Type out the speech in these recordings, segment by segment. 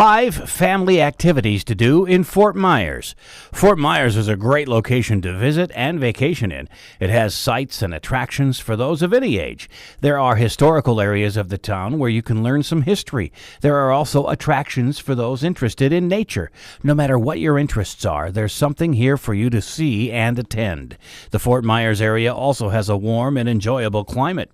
5 family activities to do in Fort Myers. Fort Myers is a great location to visit and vacation in. It has sights and attractions for those of any age. There are historical areas of the town where you can learn some history. There are also attractions for those interested in nature. No matter what your interests are, there's something here for you to see and attend. The Fort Myers area also has a warm and enjoyable climate.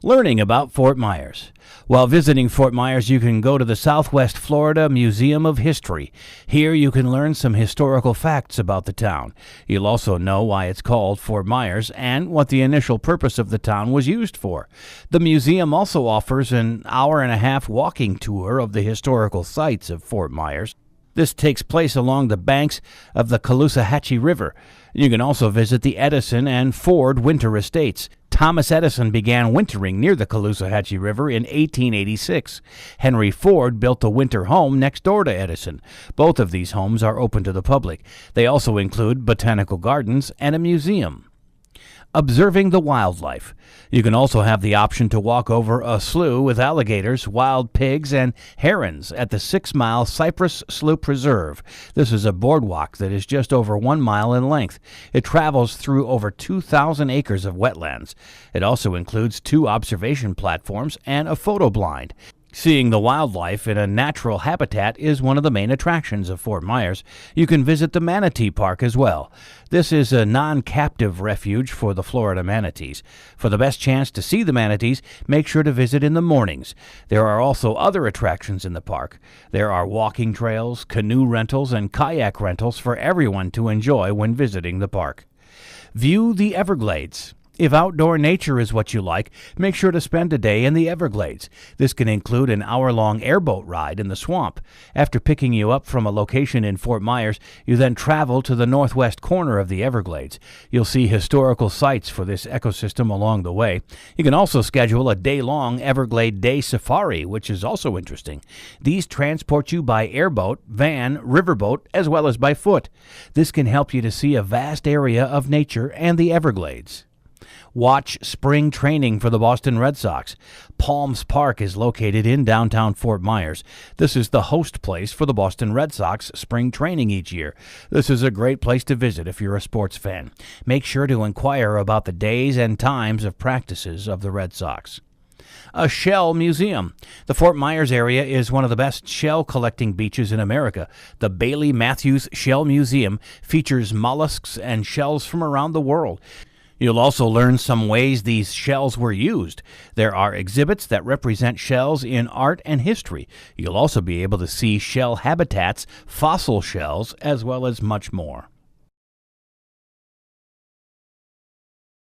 Learning about Fort Myers. While visiting Fort Myers, you can go to the Southwest Florida Museum of History. Here you can learn some historical facts about the town. You'll also know why it's called Fort Myers and what the initial purpose of the town was used for. The museum also offers an hour-and-a-half walking tour of the historical sites of Fort Myers. This takes place along the banks of the Caloosahatchee River. You can also visit the Edison and Ford winter estates. Thomas Edison began wintering near the Caloosahatchee River in 1886. Henry Ford built the winter home next door to Edison. Both of these homes are open to the public. They also include botanical gardens and a museum. Observing the wildlife. You can also have the option to walk over a slough with alligators, wild pigs, and herons at the 6-mile Cypress Slough Preserve. This is a boardwalk that is just over 1 mile in length. It travels through over 2,000 acres of wetlands. It also includes 2 observation platforms and a photo blind. Seeing the wildlife in a natural habitat is one of the main attractions of Fort Myers. You can visit the Manatee Park as well. This is a non-captive refuge for the Florida manatees. For the best chance to see the manatees, make sure to visit in the mornings. There are also other attractions in the park. There are walking trails, canoe rentals, and kayak rentals for everyone to enjoy when visiting the park. View the Everglades. If outdoor nature is what you like, make sure to spend a day in the Everglades. This can include an hour-long airboat ride in the swamp. After picking you up from a location in Fort Myers, you then travel to the northwest corner of the Everglades. You'll see historical sites for this ecosystem along the way. You can also schedule a day-long Everglade Day Safari, which is also interesting. These transport you by airboat, van, riverboat, as well as by foot. This can help you to see a vast area of nature and the Everglades. Watch spring training for the Boston Red Sox. Palms Park is located in downtown Fort Myers. This is the host place for the Boston Red Sox spring training each year. This is a great place to visit if you're a sports fan. Make sure to inquire about the days and times of practices of the Red Sox. A shell museum. The Fort Myers area is one of the best shell collecting beaches in America. The Bailey Matthews Shell Museum features mollusks and shells from around the world. You'll also learn some ways these shells were used. There are exhibits that represent shells in art and history. You'll also be able to see shell habitats, fossil shells, as well as much more.